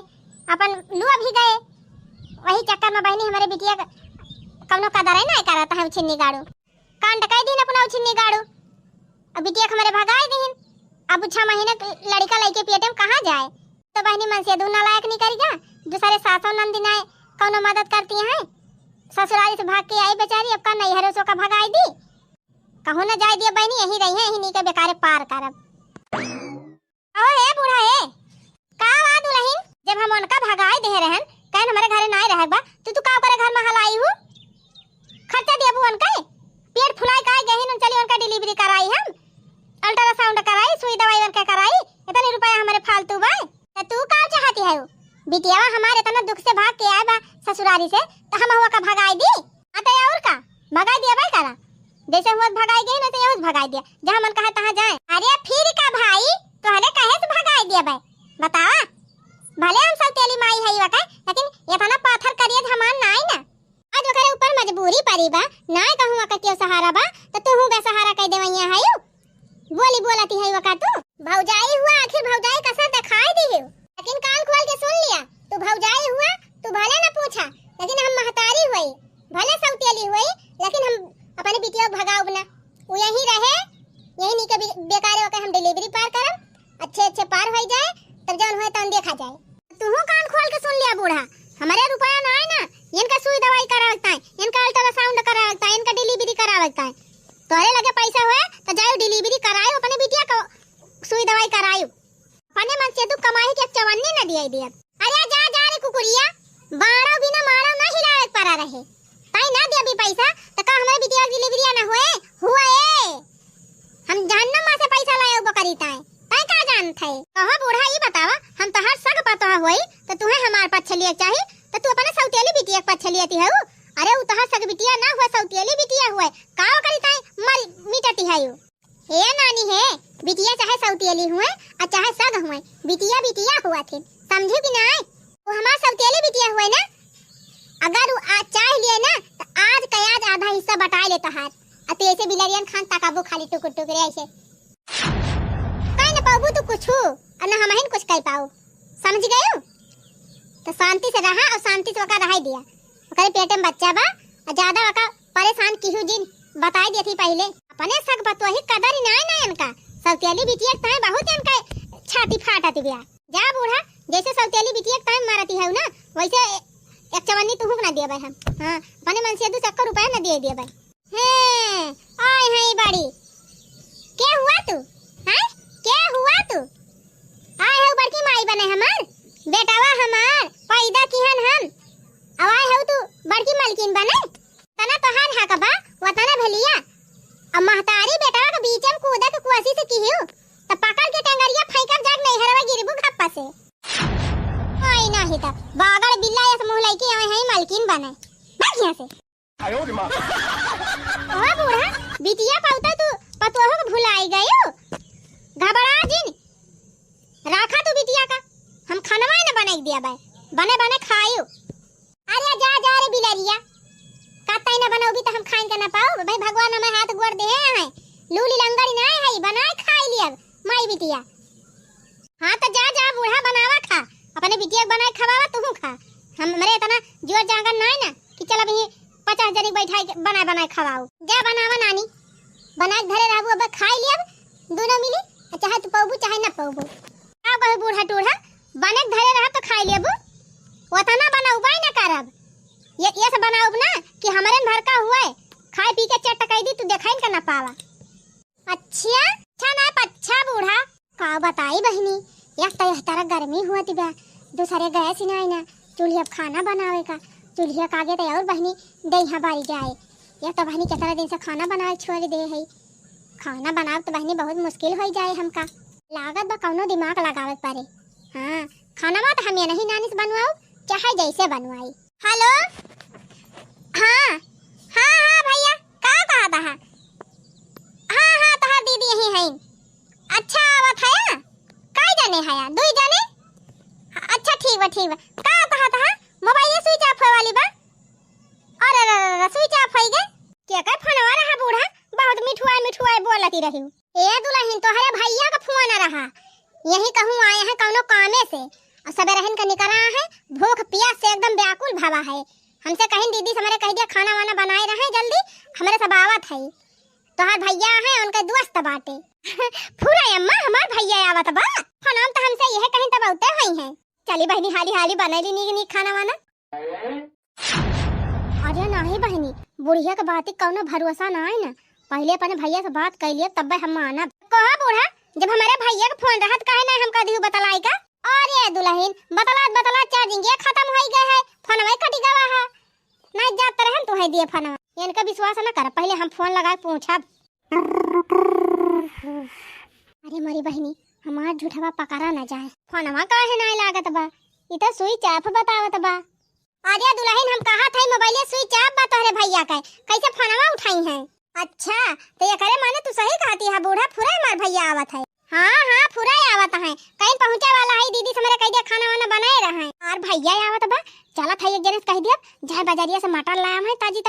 अपन लुआ भी गए, वही चक्कर में बहनी हमारे बिटिया कौनो कदर नहीं करता है छिन्नी गाड़ू। कान टकाई दिन अपना छिन्नी गाड़ू, अब बिटिया हमारे भगाई दिन। अब 6 महीने लड़का लड़के पेटे में कहाँ जाए, तो बहनी मन से दूना लायक नहीं करेगा। दूसरे सासों नंदिनाए कौनो मदद करती हैं, ससुराली से भाग के आई बेचारी, अब का नैहरों से का भगाई दी, कहूँ ना जाए दिया बहनी यही रही है, यही के बेकारे पार करब। ओ हे बूढ़ा हे का वा दुल्हन, जब हम उनका भगाई दे रहन कहन हमारे घरे नहीं रहबा, तू का करे घर में हलाई हूँ, खर्चा देबू उनका पेट फुलाई का गहिन चली उनका डिलीवरी कराई, हम अल्ट्रासाउंड कराई, सुई दवाई उनका कराई, इतने रुपया हमारे फालतू बा। तो तू का चाहती है बिटिया हमारे इतना दुख से भाग के आए बा ससुरारी से, तो हम हुआ का भगाई दी आता और का भगाई दिया भाई करा, जैसे हुआ भगाई गई ना तो ये भगाई दिया, जहां मन कहा तहां जाए। अरे फिर का भाई तोहरे कहे से भगाई दिया भाई बतावा, भले हम सब तेली माई है वका, लेकिन ये थाना पाथर करिए हमान नाई ना, आज ओकरे ऊपर मजबूरी पड़ी बा, नाय कहूं का के सहारा बा तो तू हूं बेसहारा कह देवैया है बोली बोलती है वका। तू भौजाई हुआ, आखिर भौजाई कसर दिखाई दी है, लेकिन कान खोल के सुन लिया, तू भौजाई हुआ तू भले ना पूछा, लेकिन हम महतारी हुई, भले सौतेली हुई, लेकिन हम अपने बिटिया भगाओ ना, वो यही रहे, यही नहीं के बेकार होकर हम डिलीवरी पार करम, अच्छे अच्छे पार हो जाए, तब जौन होए तौन देखा जाए। तू कान खोल के सुन लिया बूढ़ा, हमारे रुपया ना है ना, इनका सुई दवाई करा लगता है, इनका अल्ट्रासाउंड करा लगता है, इनका डिलीवरी करा लगता है। तोरे लगे पैसा हुए तो जाओ डिलीवरी करायो, अपने बिटिया को सुई दवाई करायो। अपने मन से तू कमाई के चवन्नी न दिया दिया। अरे जा जा रे कुकुरिया, बाड़ो बिना मारो ना हिलावे परा रहे। ताई ना दे अभी पैसा तो का हमारे बिटिया की डिलीवरी ना हुए हम जहन्नम में से पैसा लाए बकरी ताई ताई का जानत है। कहां बूढ़ा ई बतावा, हम तो हर सग पता होई तो तुम्हें हमार पास छलिए चाहिए तो तू अपने सौतेली बिटिया के पास छलिएती है। अरे उ तोहर सग बिटिया ना हुआ, सौतेली बिटिया हुआ का करी ताई मल मिटती है। ए नानी है, बिटिया चाहे सौतेली हुए और चाहे सग हुए, बिटिया बिटिया हुआ थे, समझी कि नहीं। वो हमार सौतेली बिटिया हुए ना, अगर वो आज चाह लिए ना तो आज का आज आधा हिस्सा बटाई ले तोहार। अते ऐसे बिलरियन खान तकाबू खाली टुकुर टुकुर ऐसे काई न पाबू तू कुछ और ना हमहिन कुछ कह पाऊ, समझ गयो। तो शांति से रहा और शांति से वका रहा दिया। ओकरे पेट में बच्चा बा और ज्यादा वका परेशान किहु जिन बताई दी थी पहले। अपने सग बतवही कदर ही ना इनका, सौतेली बिटिया ताई बहुत इनका छाती फाटत बिया। जा बूढ़ा, जैसे सौतेली बिटिया ताई मारती है ना वैसे एक चवन्नी तू हुक ना दिए भाई। हम हां अपने मन से 2 चक्कर रुपया ना दे दिए भाई। हैं आय है बड़ी, क्या हुआ तू? हैं क्या हुआ तू? आय है बड़की माई बने हमार बेटावा, हमार पैदा किहन हम आय है तू बड़की मालकिन बने तना तोहार हा कबा वतना भलिया। अब महतारी बेटावा के बीच में कूदा के कुआसी से किहियो त पकड़ के टंगरिया फेंकब जाग नहीं हरवा गिरबू खप्पा से। ओई नाही त बागड़ बिल्ला या मुंह लईकी आय है मालकिन बने भाग यहां से। आयो रे मां। ओ बूढ़ा, बिटिया पाउता तू पतोहो को भुलाई गयो, घबरा जिन राखा तू बिटिया का, हम खानवा न बनाई दिया भाई, बने बने खायो। अरे जा जा रे बिलरिया, काताई न बनाओ भी तो हम खाइन के ना पाओ भाई। भगवान हमें हाथ गोड़ दे है, लूली लंगड़ी ना है, बनाए खाई लिया माई बिटिया। हां तो जा जा बूढ़ा बनावा खा, अपने बिटिया बनाए खवावा तू खा। हमरे इतना जोर जांगर ना है ना कि चल अभी 50 जने बैठाई बनाए बनाए खवाओ। जा बनावा नानी, बनाए घरे रहबू अब खाई लिया दोनों मिली, चाहे तू पाबू चाहे ना पाबू। का कहे बूढ़ा टूढ़ा, बने घरे रह तो खाई लेबू, ओतना बनाऊ बाई ना करब। ये सब बनाऊ ना कि हमरे घर का हुआ है, खाए पी के चटकाई दी तू देखाइन का ना पावा। अच्छा ना पच्छा बूढ़ा का बताई बहनी, एक तो तारा गर्मी हुआ तिबा, दूसरे गैस ही ना चूल्हे अब खाना बनावे का, चूल्हे का आगे तो और बहनी दही बारी जाए। ये तो बहनी कितना दिन से खाना बनाए छोड़ दे है, खाना बनाव तो बहनी बहुत मुश्किल हो जाए हमका, लागत बा कौनो दिमाग लगावे पारे। हाँ खाना बा तो हम ये नहीं नानी से बनवाओ चाहे जैसे बनवाई। हेलो हाँ हाँ हाँ भैया का कहा था? हाँ हाँ तोहर दीदी यही है। अच्छा आवत है काई जाने है 2 जाने? अच्छा ठीक बा का कहा था? मोबाइल स्विच ऑफ होए वाली बा। अरे स्विच ऑफ होई गए क्या का फोनवा रहा बूढ़ा, बहुत मिठुआ बोलती रही। ए दुल्हन तोहरे भैया का फोन रहा, यही कहूं आए हैं कौनो कामे से और सबे रहन का निकला है, भूख प्यास से एकदम व्याकुल भावा है। हमसे कहीं दीदी से हमारे कह दिया खाना वाना बनाए रहे जल्दी, हमारे सब आवत है। तोहर भैया है उनके दोस्त बाटे पूरा अम्मा हमार भैया आवत बा, फोन हम तो हमसे यह कहीं तब उते हुई हैं। चली बहनी हाली बनैली नी खाना वाना। अरे नहीं बहनी, बुढ़िया के बात कौनो भरोसा ना है ना, पहले अपने भैया से बात कर लिए तब हम मानब। कहा बूढ़ा जब हमारे भैया का फोन रहत काहे ना हमका दिहु बतलाई का। अरे दुल्हन बतलात चार्जिंग ये खत्म हो गया है, फोनवा कटी गवा है, नहीं जात रहन तो है दिए फोनवा। इनका विश्वास ना कर, पहले हम फोन लगाए पूछब। अरे मेरी बहनी हमार झूठवा पकड़ा ना जाए, फोनवा काहे ना लागत बा, ई त स्विच ऑफ बतावत बा। अरे दुल्हन हम कहा था मोबाइल स्विच ऑफ बा तोहरे भैया का, कैसे फोनवा उठाई है? अच्छा तो ये करे माने तू सही कहती है बूढ़ा, फुरा हमार भैया आवत है। हाँ फुरा आवत है, कहीं पहुंचे वाला है, दीदी से मेरे कह दिया खाना वाना बनाए रहे और भैया आवत बा। चला था एक जने कह दिया जाए बाजारिया से मटर लाया है ताजी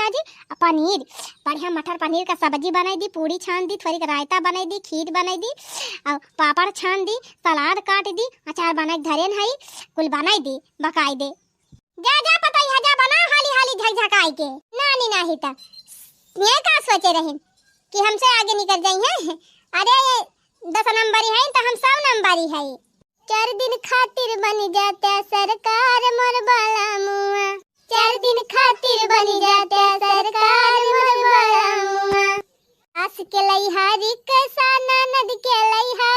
पनीर, बढ़िया मटर पनीर का सब्जी बनाई दी, पूरी छान दी, थोड़ी रायता बनाई दी, खीर बनाई दी और पापड़ छान दी, सलाद काट दी, अचार बनाई धरेन है, कुल बनाई दी बकाई दे। जा पता है जा बना हाली झकझकाई के नानी नाही ता ये का सोचे रहे कि हमसे आगे निकल जाई है। अरे 10 नंबरी है तो हम 100 नंबरी है, 4 दिन खातिर बन जाता सरकार मोर बाला मुआ, 4 दिन खातिर बन जाता सरकार मोर बाला मुआ। सास के लइहारी के साना नद के लइहा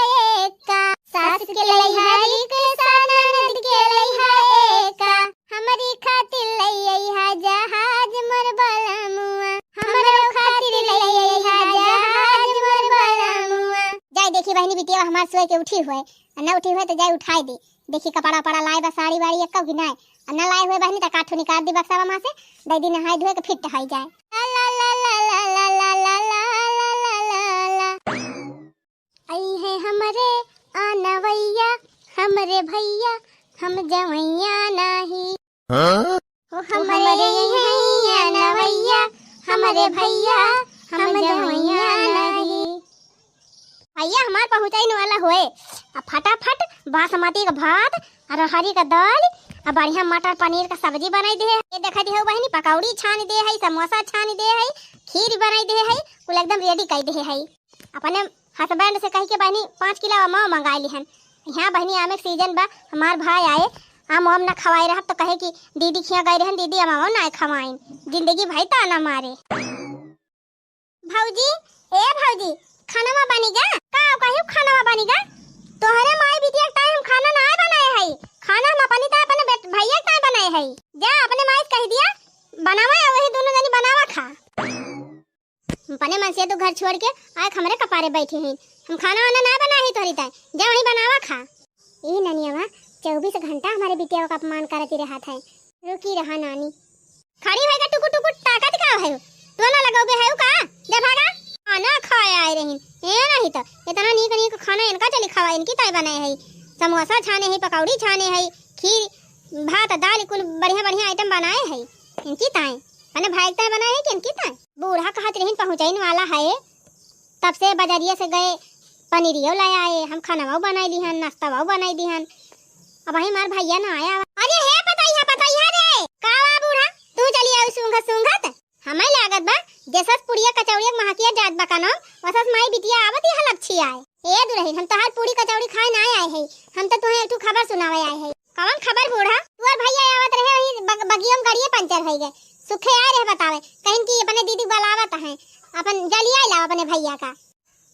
एका, सास के लइहारी के साना नद के लइहा एका, हमरी खातिर लइहा जहाज मोर बाला मुआ, हमरो खातिर लइहा जहाज मोर बाला मुआ। जाय देखी बहनी बिटिया हमार सोए के उठी हुए, न उठी हुए तो जाय उठाई दे। देखी कपड़ा पड़ा लाए बा साड़ी वाड़ी एक भी नहीं, न लाए हुए बहनी तो काठू निकाल दी बक्सावा में से, दे दी नहाई धोए के फिट हो जाए। ला ला ला ला ला ला ला ला ला ला। आई है हमरे आनवैया हमरे भैया हम जवैया नाही, ओ हमरे हैया नवैया हमरे भैया हम जवैया नाही। भैया हमार पहुंचाई वाला होए, अब फटाफट बासमती का भात और हरी का दाल और बढ़िया मटर पनीर का सब्जी बनाई दे है। ये देखा दी हो बहनी पकौड़ी छानी दे है, समोसा छानी दे है, खीर बनाई दे है, कुल एकदम रेडी कर दे है। अपने हस्बैंड से कह के बहनी 5 किलो आम मंगाई लिहन। यहाँ बहनी आम के सीजन बा, हमार भाई आए आम वाम न खवाई रहा तो कहे कि दीदी खिया गई रहन, दीदी अमाओ ना खवाइन, जिंदगी भाई ताना मारे। भौजी ए भौजी खाना में बनेगा का कहियो खाना में बनेगा, तोहरे माई बिटिया टाइम खाना ना बनाए है, खाना हम अपनी ता अपने भैया का बनाए है, जा अपने माई कह दिया बनावा वही दोनों जनी बनावा खा। अपने मन से तो घर छोड़ के आए हमरे कपारे बैठे हैं, हम खाना वाना ना बनाए ही तोहरी ता, जा वही बनावा खा। ई ननियावा 24 घंटा हमारे बिटिया का अपमान करती रहा था, रुकी रहा नानी। खड़ी होएगा टुकु टुकु ताकत का है, तो ना लगोगे है का, जा भागा खाना खाए आए रही। ए नहीं तो इतना नीक नीक खाना इनका चली खवा, इनकी ताई बनाए है, समोसा छाने है, पकौड़ी छाने है, खीर भात दाल कुल बढ़िया बढ़िया आइटम बनाए है, इनकी ताई मैंने भाई ताई बनाए है कि इनकी ताई। बूढ़ा कहत रही पहुंचाइन वाला है, तब से बाजारिया से गए पनीरियो लाए आए, हम खाना वो बनाई दिहन, नाश्ता वो बनाई दिहन, अब वही मार भैया ना आया। अरे हे पताइया रे कावा बूढ़ा तू चली आउ सूंघत सूंघत, हमें लागत बा जैसस पुड़िया कचौड़िया महकिया जात बा कानो वसस माई बिटिया आवत ही हलक्षी आए। ए दुरहिन हम तहार पूरी कचौड़ी खाए ना आए है, हम तो तुहे एकटू खबर सुनावे आए है। कौन खबर बूढ़ा, तुअर भैया आवत रहे वही बगियम गाड़िए पंचर हो गए, सुखे आ रहे बतावे कहीं की अपने दीदी बुलावत है, अपन जलिया लाओ अपने भैया का।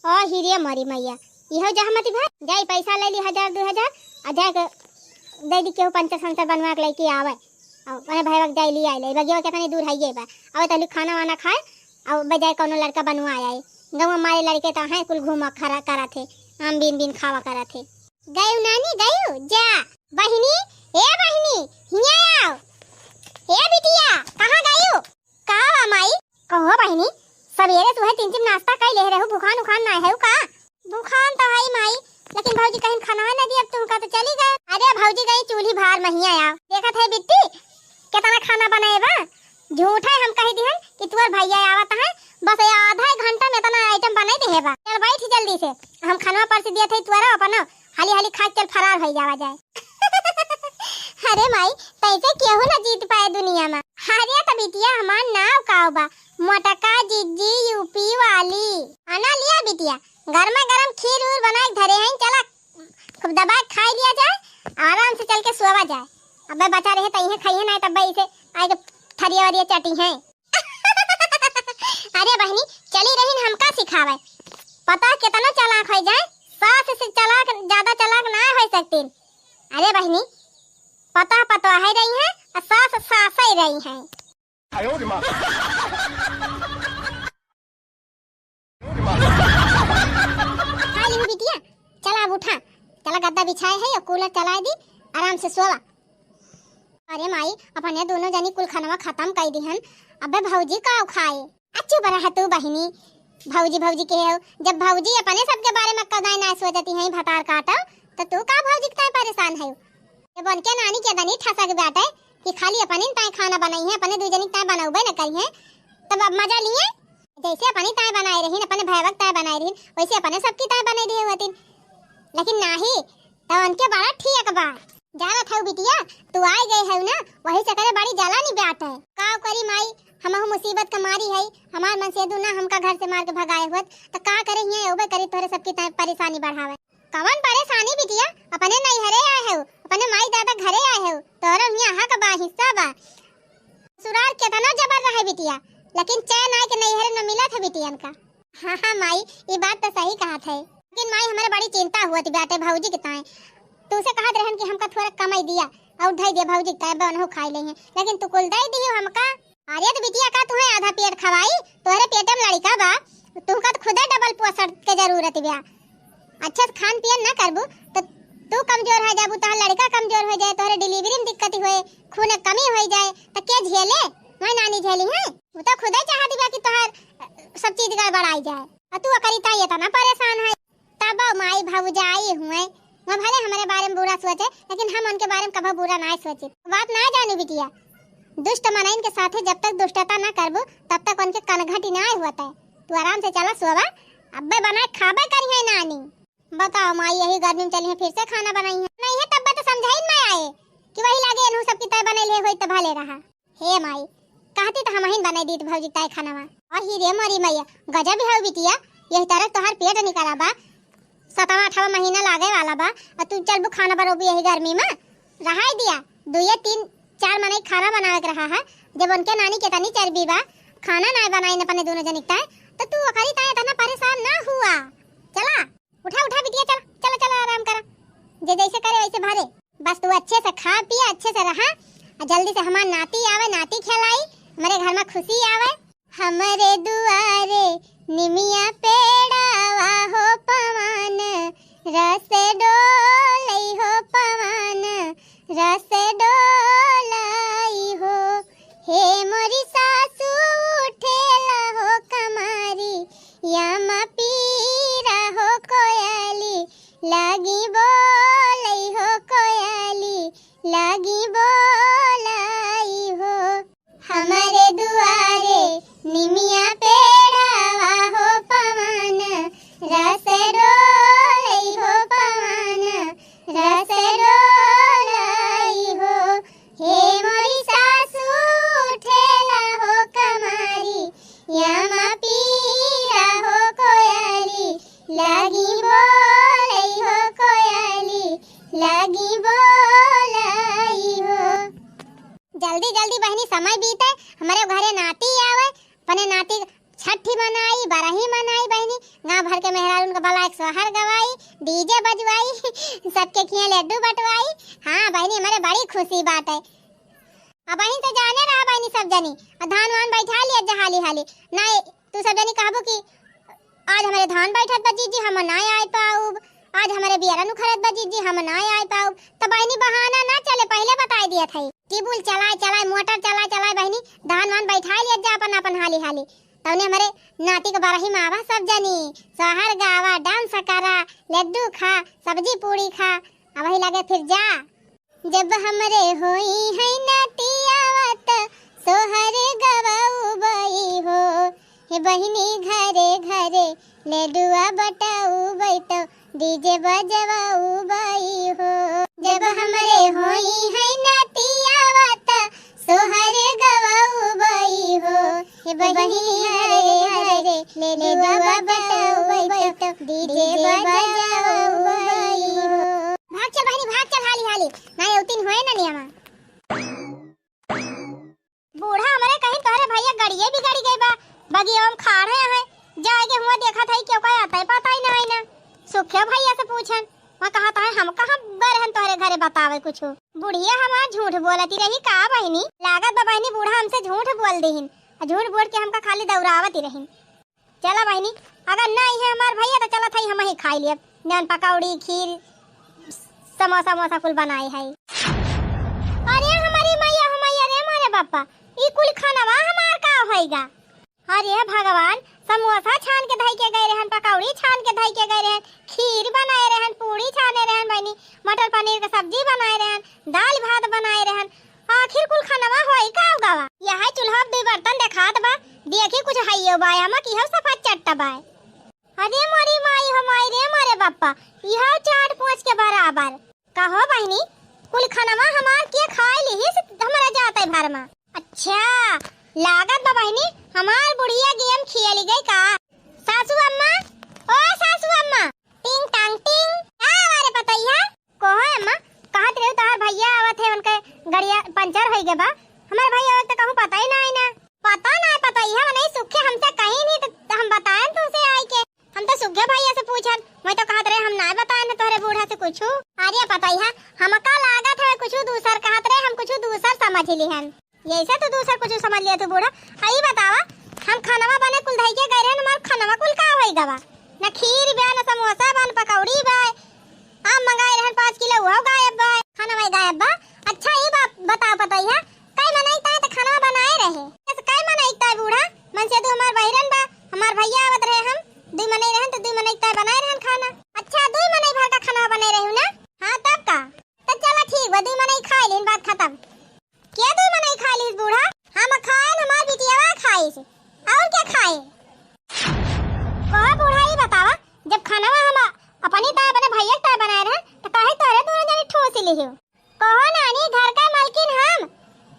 ओ हिरिया मरी मैया इहो जहमती भाई जाई पैसा ले ली 1000 2000 आ जाए के दे दी केहू पंचर संचर बनवा के लेके आवे, और अपने भैया जाई ली आइले बगिया कितनी दूर है ये बा, अब तलू खाना वाना खाए और बजाय कोनो लड़का बनवा आए। गाँव हमारे लड़के तो हैं कुल घूमा खरा करा थे, आम बीन बीन खावा करा थे। गयू नानी गयू जा बहिनी, ए बहिनी हिया आओ, ए बिटिया कहाँ गयू का माई कहो बहिनी, सवेरे सुबह 3 नाश्ता कर ले रहे हो, भूखान उखान ना है का? भूखान तो है माई, लेकिन भौजी कहीं खाना ना दी, अब तुम का तो चली गए। अरे भौजी गई चूल्ही भार महिया आओ, देखा था बिट्टी कितना खाना बनाए बा, झूठा हम कह दिहन कि तुअर भैया आवत है, बस आधा घंटा में इतना आइटम बनाई दे बा, चल बैठ जल्दी से, हम खाना पर से दिया थे तुअरा अपन हाली हाली खा चल फरार हो जावा जाए। अरे माई तैसे केहू ना जीत पाए दुनिया में, हारिया त बिटिया हमार नाव काव बा मोटका जिज्जी यूपी वाली। आना लिया बिटिया गरमा गरम खीर उर बनाए धरे हैं, चला खूब दबा खा लिया जाए, आराम से चल के सोवा जाए। अबे बचा रहे त इहे खाइए ना तब इसे आए के थरिया वरिया चटी हैं। अरे बहनी चली रही हमका सिखावे, पता कितना चालाक हो जाए, सास से चालाक ज्यादा चालाक ना हो सकती। अरे बहनी पता पता है रही है और सास सास ही रही है। खाली बिटिया चला अब उठा, चला गद्दा बिछाए है और कूलर चला दी, आराम से सोवा। अरे माई अपने दोनों जनी कुल खाना खत्म कर दिहन, अबे भौजी का खाए अच्छी बना है तू बहिनी, भौजी भौजी के हो, जब भौजी अपने सबके बारे में कदाई ना सोचती है भतार काटा, तो तू का भौजी कितना परेशान है। ये बन के नानी के दनी ठसा के बैठे कि खाली अपने ताई खाना बनाई है, अपने दू जनी ताई बनाऊबे न करी है, तब अब मजा लिए जैसे अपनी ताई बनाई रही, अपने भैया ताई बनाई रही, वैसे अपने सबकी ताई बनाई दी होती, लेकिन नाही तो उनके बड़ा ठीक बा। जाला था बिटिया तू आए गए है ना, वही चक्कर बड़ी जाला नहीं बैठ है, का करी माई हमहु मुसीबत का मारी है, हमार मन से दू ना हमका घर से मार के भगाए हुए, तो का करे हिया ओबे करी तोरे सबकी परेशानी बढ़ावे, कवन परेशानी बिटिया, अपने नैहरे आए हो, अपने माई दादा घरे आए हो, तोरा यहाँ हक बा, हिस्सा बा। ससुराल केतना जबर रहे बिटिया, लेकिन चैन आए के नैहरे न मिला था बिटियन का। हाँ माई, ये बात तो सही कहा था, लेकिन माई हमारे बड़ी चिंता हुआ थी बेटे भौजी के ताए। तुसे कहत रहन कि हमका थोड़ा कमाई दिया और ढाई दिया भौजी के ताए बनहो खाई ले हैं, लेकिन तू कुल दई दियो हमका। अरे तो बिटिया का तुम्हें आधा पेट खवाई, तोहरे पेट में लड़का बा, तुमका तो खुदे डबल पोषण के जरूरत बा। अच्छा से खान पियन ना करबू तो तू कमजोर हो जाबू, तोहर लड़का कमजोर हो जाए, तोहरे डिलीवरी में दिक्कत होए, खून कमी हो जाए तो के झेले? मैं नानी झेली है, वो तो खुदे चाह दिबा कि तोहर सब चीज गड़बड़ाई जाए, और तू करीता ये तना परेशान है। तब माई भौजाई हुए मैं भले हमारे बारे में बुरा सोचे, लेकिन हम उनके बारे में कभी बुरा ना सोचे। बात ना जानी बिटिया, दुष्ट मनाइन के साथे जब तक दुष्टता ना करबू तब तक उनके कनघटी ना होता है। तू आराम से चला सोवा, अब्बे बनाए खाबे करी है नानी। बताओ माई, यही गर्मी में चली है फिर से खाना बनाई है? नहीं है तब तो समझाई मैं आए कि वही लागे इन्हू सब की तय बनैले होई त भले रहा। हे माई, कहती तो हम ही बनाई दी भौजी तय खाना में। और ही रे मरी मैया, गजब है बिटिया, यही तरह तोहर पेट निकला बा, 7वां महीना लागे वाला बा, और तू चल खाना बनोबी यही गर्मी में? रहा दिया 2-3-4 महीने खाना बनावे के रहा है, जब उनके नानी के तनी चर्बी बा, खाना ना बनाई अपने दोनों जनिकता है, तो तू अकरी ताए तना परेशान ना हुआ। चला उठा उठा बिटिया, चल चला चला आराम करा, जे जैसे करे वैसे भरे। बस तू अच्छे से खा पिया, अच्छे से रहा, और जल्दी से हमार नाती आवे, नाती खिलाई, हमारे घर में खुशी आवे। हमारे दुआरे निमिया पेड़ावा हो पवन, रस डोलई हो पवन, रस डोलई हो। हे मोरी सासू उठेला हो कमारी, यामा पीरा हो कोयली, लागी बोलई हो कोयली, लागी बोलई हो। हमारे दुआरे निमिया पेड़ावा हो पवन, रस डोलई हो पवन, रस डोलई हो। हे मोरी सासू उठेला हो कमारी, यामा पीरा हो कोयली, लागी बोलई हो कोयली, लागी बोलई हो। जल्दी जल्दी बहनी समय बीते, हमारे घरे नाती आवे, पने नाती छठी मनाई, बरही मनाई बहनी, गांव भर के मेहरारू का भला 100 गवाई, डीजे बजवाई, सबके खिया लड्डू बटवाई। हाँ बहनी, हमारे बड़ी खुशी बात है। अब बहनी तो जाने रहा बहनी सब जनी, धान वान बैठा लिया जहाली हाली, नहीं तू सब जनी कहबो कि आज हमारे धान बैठत बा जीजी, हम ना आए पाऊ, आज हमारे बियारा नु खरत बा जीजी, हम ना आए पाऊ। तो बहनी बहाना ना चले, पहले बता दिया था, टिबुल चलाए चलाए, मोटर चलाए चलाए बहनी, धान वान बैठा लिया जा अपन अपन हाली हाली। तवने हमारे नाती के बरही में आवा सब जनी, सोहर गावा, डांस करा, लड्डू खा, सब्जी पूरी खा, अब वही लगे फिर जा। जब हमरे होई है नाती आवत, सोहर गवाऊ बई हो, हे बहिनी घरे घरे लड्डुआ बटाऊ बैतो, डीजे बजवाऊ बई हो। जब हमरे होई है नाती आवत, सोहर गवाऊ बई हो, हे बहिनी घरे घरे लड्डुआ बटाऊ बैतो, डीजे बजवाऊ बई हो। भाग चल बहनी, भाग चल हाली हाली, ना उतिन होए ना नियमा। बूढ़ा हमारे कहीं तोहरे भैया गड़िए भी गड़ी गई बा, बगिया में खाड़ है, जाएगे हुआ देखा था क्यों का आता है पता ही नहीं ना। सुखे भैया से पूछन, मैं कहा था हम कहां बरहन तोहरे घरे बतावे कुछ। बुढ़िया हमार झूठ बोलती रही का बहनी, लागत बा बहनी बूढ़ा हमसे झूठ बोल दीहिन, झूठ बोल के हमका खाली दौरावती रही। चला बहनी, अगर नहीं है हमार भैया तो चला था हम ही खाई लिए, नान पकौड़ी खीर समोसा मोसा कुल बनाई है। अरे हमारी मैया रे मारे बापा, ई कुल खाना हमार का होएगा? अरे भगवान, समोसा छान के धई के गए रहन, पकौड़ी छान के धई के गए रहन, खीर बनाए रहन, पूड़ी छाने रहन बहनी, मटर पनीर का सब्जी बनाए रहन, दाल भात बनाए रहन, आखिर कुल खाना होई का गावा? यह चूल्हा भी बर्तन देखात बा, देखी कुछ हइयो बा हम की हम सफा चट्टा बा। अरे मोरी माई हमारी रे मारे बापा, यह 4-5 के बराबर कहो बहनी, कुल खाना हमार के खाए ली हमारा जाता है भर में। अच्छा लागत बा बहनी हमार बुढ़िया गेम खेली गई का? सासू अम्मा, ओ सासू अम्मा, टिंग टांग टिंग, आ पंचर हो गया बा। हमारे भाई और तो कहूं पता ही ना है ना। पता ही है नहीं सुखे हमसे कहीं नहीं तो हम बताएं तुझसे आई के। हम तो सुखे भैया से पूछन मैं तो कहत रहे हम ना बताएं ना तोरे बूढ़ा से कुछ। अरे पता ही है हमका लागत है कुछ दूसर कहत रहे हम कुछ दूसर समझ ली हन। ऐसे तो दूसर कुछ समझ लिया तू बूढ़ा। आई बतावा हम खानवा बने कुल धई के गए रहे हमार खानवा कुल का होई गवा। ना खीर बा ना समोसा बा ना पकौड़ी बा। आम मंगाए रहन 5 किलो वो गायब बा। खानवा गायब बा। अच्छा ये बात बता पता ही है कई मनाई ता तो खाना बनाए रहे। ऐसे कई मनाई ता बूढ़ा मन से तू हमार बहिरन बा हमार भैया आवत रहे हम दुई मनाई रहन तो दुई मनाई ता बनाए रहन खाना। अच्छा दुई मनाई भर का खाना बनाए रहू ना। हां तब का तो चला ठीक बा दुई मनाई खा लेन बात खत्म। क्या दुई मनाई खा लीस बूढ़ा। हम खाए हमार बिटियावा खाई से और क्या खाए। कहा बूढ़ा ये बतावा जब खाना हम अपनी ता अपने भैया ता बनाए रहे तो काहे तोरे दोनों जने ठोस लियो। कहो नानी घर का मालकिन हम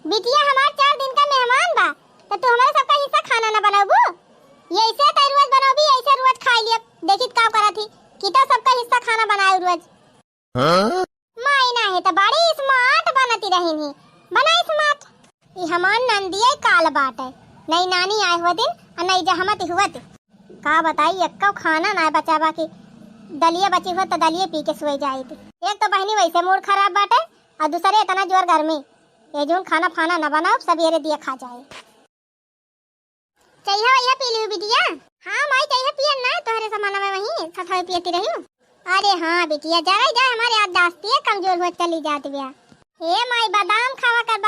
बिटिया हमार 4 दिन का मेहमान बा तो तू हमारे सबका हिस्सा खाना ना बनाबू। ऐसे त रोज बनाबी ऐसे रोज खाई लिया देखित का करा थी किता सबका हिस्सा खाना बनाए रोज। हां माई ना है तो बड़ी स्मार्ट बनती रहिनी बना स्मार्ट। ई हमार नंदिया काल बात है नहीं नानी आए हुए दिन और नहीं जहमत हुआ का बताई एक्का खाना ना बचावा की दलिया बची हो तो दलिया पी के सोई जाई थी। एक तो बहनी वैसे मूड खराब बाटे और दूसरे इतना जोर गर्मी ये जो खाना फाना न बनाओ सवेरे दिए खा जाए। चाहिए भैया पी लियो बिटिया। हां माई चाहिए पियन ना तोहरे सामान में वही सथाई पीती रही हूं। अरे हां बिटिया जरा जा हमारे याददाश्त है कमजोर हो चली जाती बिया। हे माई बादाम खावा कर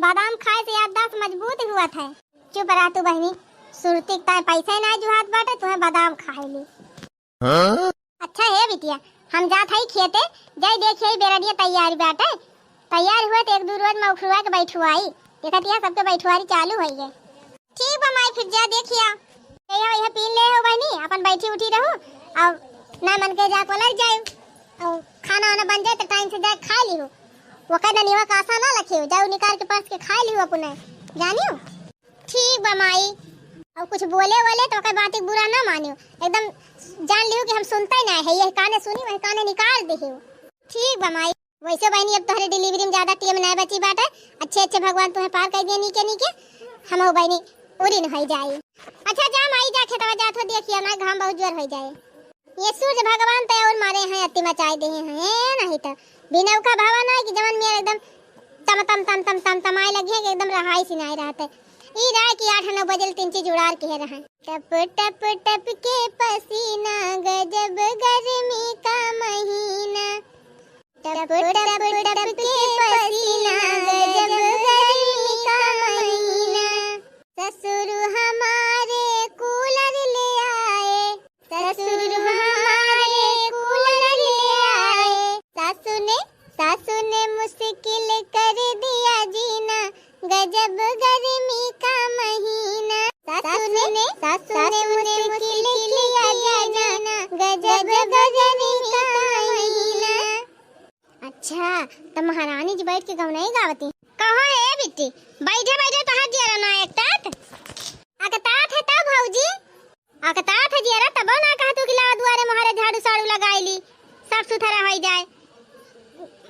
बादाम खाए से याददाश्त मजबूत हुआ था। चुप रह तू बहनी सुरती ता पैसा ना जुहात बाटे तुम्हें बादाम खाए ली। हां अच्छा है बिटिया हम जात हई खेते जाई देखिए बेरडिया तैयार बाटे तैयार हुए तो 1-2 रोज में उखड़वा के बैठवाई देखत है सबके बैठवारी चालू होई है। ठीक बा माई फिर जा देखिया यह पी ले हो बहनी अपन बैठी उठी रहू और ना मन के जा को लग जाए और खाना वाना बन जाए तो टाइम से जा खा लियो। वो कहना नीवा का आशा ना रखियो जाओ निकाल के पास के खा लियो अपने जानियो। ठीक बा माई और कुछ बोले तो कोई बात बुरा ना मानियो एकदम जान लियो कि हम सुनते ना है ये काने सुनी वही काने निकाल देहियो। ठीक बा माई वैसे बहनी अब तोहरे डिलीवरी में ज्यादा टाइम ना बची बाटे अच्छे भगवान तुम्हें पार कर दिए नीके हम हो बहनी उरी न हो जाए। अच्छा जा माई जा खेतवा जात हो देखिए ना घाम बहुत जोर हो जाए। ये सूर्य भगवान तो और मारे हैं अति मचाए दे हैं नहीं तो बिना का भावा ना कि जवन में एकदम तम तमाए लगे एकदम रहाई सिनाई रहते ई राय की 8-9 बजे 3 चीज उड़ार के रहा। टप टप टप के पसीना गजब गर्मी का महीना टप टप टप के पसीना गजब गर्मी का महीना। ससुर हमारे कूलर ले आए ससुर हमारे कूलर ले आए सासू ने मुश्किल कर दिया जीना गजब गर्मी का महीना। सासू ने मुश्किल किया जीना गजब गर्मी का महीना। अच्छा तो महारानी जी बैठ के गाँव नहीं गावती कहाँ है बिट्टी बैठे तो हाथ दिया ना एक तात अकतात है तब भौजी अकतात है जिया तब ना कहा तू कि लावा दुआरे मोहरे झाड़ू साड़ू लगाई ली साफ सुथरा हो जाए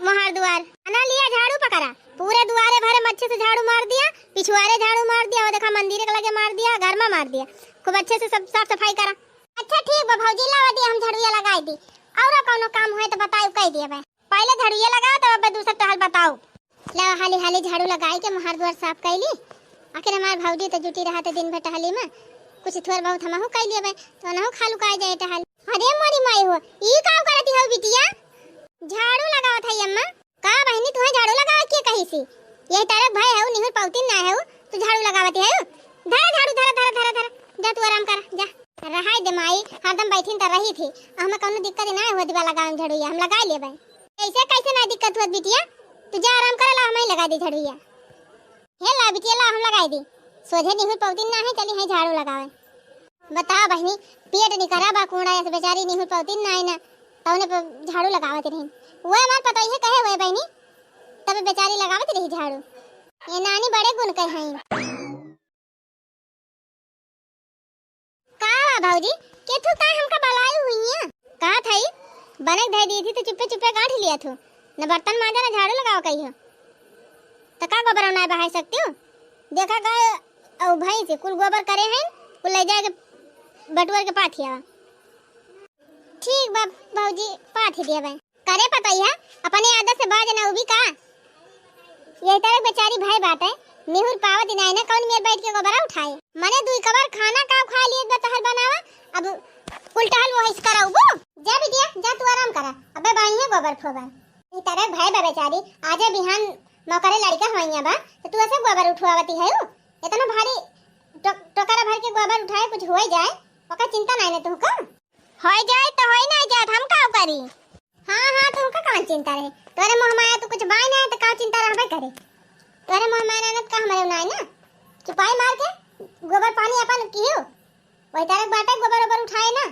मोहर दुआर ना लिया झाड़ू पकड़ा पूरे दुआरे भरे मच्छे से झाड़ू मार दिया पिछवाड़े झाड़ू मार दिया और देखा मंदिर के लगे मार दिया घर में मार दिया खूब अच्छे से सब साफ सफाई करा। अच्छा ठीक बा भौजी लावा दी हम झाड़ूया लगाई दी और कोनो काम होए तो बताओ कह दिए भाई पहले झाड़ूया लगाओ तो अब दूसरा टहल बताओ ला हाली झाड़ू लगाई के मोहर दुआर साफ कैली आखिर हमार भौजी तो जुटी रहते दिन भर टहली में कुछ थोड़ा बहुत हमहु कह लिए तो नहु खालू काए जाए टहल। अरे मोरी माई हो ई काम करती हो बिटिया झाड़ू लगावत है अम्मा का बहनी तुम्हें झाड़ू लगावे के कही सी ये तारे भाई है निहुर पौतीन ना है तू झाड़ू लगावत है धर झाड़ू धर जा तू आराम कर जा रहाई दे माई हरदम बैठीन त रही थी हमें कोनो दिक्कत ना होत बा लगावन झाड़ूया हम लगा लेबे ऐसे कैसे ना दिक्कत होत बिटिया तू जा आराम कर ला हम ही लगा दी झाड़ूया हे ला बिटिया ला हम लगाई दी सोझे निहुर पौतीन ना है चली है झाड़ू लगावे बता बहनी पेट निकरा बा कोड़ा ऐसे बेचारी निहुर पौतीन ना है ना तौने पे झाड़ू लगावत रही वो हमार पता ही कहे हुए बहनी तब बेचारी लगावत रही झाड़ू ये नानी बड़े गुण कर हैं का भौजी के तू का हमका बलाई हुई है का थई बनक धई दी थी तो चुप्पे गांठ लिया थू न बर्तन मांजा न झाड़ू लगाओ कही हो तो का गोबर नहीं बहा सकती हूँ। देखा गाय और भाई से कुल गोबर करे हैं, कुल ले जाके बटुअर के पाथिया। ठीक बा भाऊजी, पाथी दिया भाई करे पता ही है अपने आदत से बाज ना उभी का। यही तरह बेचारी भाई बात है, निहुर पावत नहीं ना कौन मेर बैठ के गोबरा उठाए। मने दुई कबार खाना का खा लिए बतहर बनावा, अब उल्टा वो हिस कराऊ वो। जा बिटिया जा तू आराम करा, अबे बाई है गोबर फोबर। ई तरह भाई बा बेचारी आजे बिहान मौकरे लड़का होइया बा, तो तू ऐसे गोबर उठवावती है। इतना भारी टोकरा भर के गोबर उठाए कुछ हो जाए ओका चिंता नहीं ना तुमका। हो जाए तो होई ना जात हम का करी। हां हां तुमका कौन चिंता रहे, तोरे मोह माया तो कुछ बाई ना तो का चिंता रहबे करे। तोरे मोह माया ना का हमारे नहीं ना चुपाई मार के गोबर पानी अपन कियो वही तरह बाटे गोबर ओबर उठाए ना।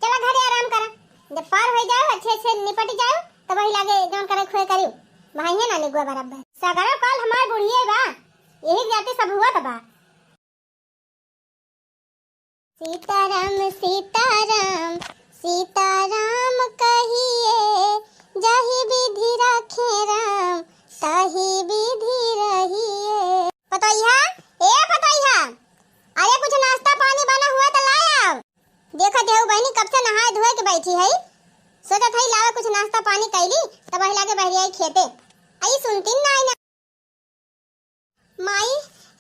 चला घरे आराम करा, जब पार हो जाए अच्छे से निपट जाए तब वही लागे जौन करे खोए करियो भाई है ना ले गोबर। अब सगरा कल हमार बुढ़िए बा यही जाते सब हुआ तबा। सीताराम सीताराम सीताराम कहिए, जाहि विधि राखे राम ताहि विधि रहिए। पतैया ए पतैया, अरे कुछ नाश्ता पानी बना हुआ तो लाया। देखा देहु बहनी कब से नहाए धोए के बैठी है, सोचा था लावा कुछ नाश्ता पानी कैली तब वही लागे बहरी आई खेते। आई सुनती ना आई ना माई।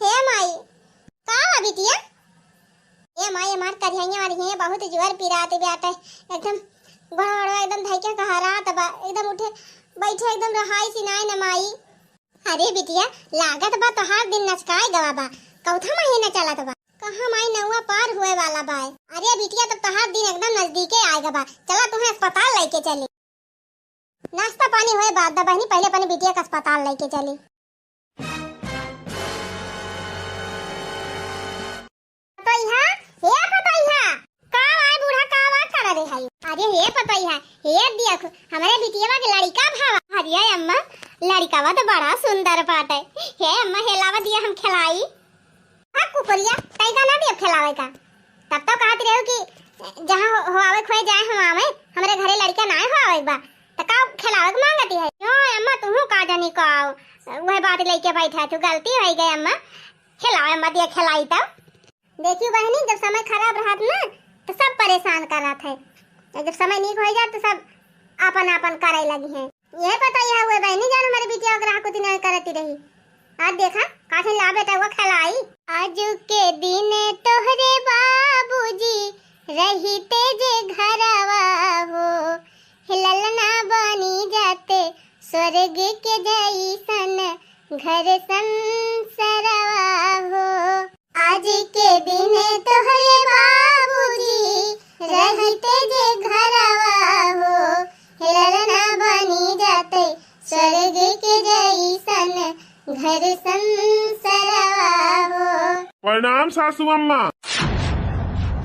हे माई का बिटिया, ए माई हमार करिया वाली है बहुत जोर पिराते बैठे एकदम घोड़ा एकदम धैके कहारा तबा एकदम उठे बैठे एकदम रहाई सिनाई न माई। अरे बिटिया लागत बा तो हर दिन नचकाए गवा बा, कौथा महीना चला तबा कहां माई नौवा पार हुए वाला बा। अरे बिटिया तब तो हर दिन एकदम नजदीके आएगा बा, चला तुम्हें अस्पताल लेके चली। नाश्ता पानी होए बाद दा बहनी पहले अपने बिटिया का अस्पताल लेके चली। पतैया हे पतैया का आए बूढ़ा का बात कर रहे है। अरे हे पतैया हे देख हमारे बिटिया के लड़का भावा। अरे अम्मा लड़का तो बड़ा सुंदर बात है। हे अम्मा हेलावा दिया हम खिलाई। हां कुकरिया कई का ना दिया खिलावे का, तब तो कहती रहो कि जहां हो आवे खोए जाए हम आवे हमारे घरे लड़का ना हो आवे बा तो का खिलावे के मांगती है। यो अम्मा तू का जानी को वह बात लेके बैठा तू गलती हो गई अम्मा। खिलावे अम्मा दिया खिलाई तब देखियो बहनी जब समय खराब रहत ना तो सब परेशान करत है, जब समय ठीक हो जाए तो सब अपन अपन करे लगी है। ये पता ही है वो बहनी जान हमारे बिटिया ग्राहक कुछ नहीं करती रही। आज देखा काठे ला बेटा वो खिलाई। आज के दिन तोहरे बाबूजी रही तेजे घरवा हो, ललना बनी जाते स्वर्ग के जैसन घर संसरवा हो। आज के दिन तोहरे बाबूजी रहते जे घरवा हो, ललना बनी जाते स्वर्ग के जैसन घर संसरवा हो। प्रणाम सासू अम्मा।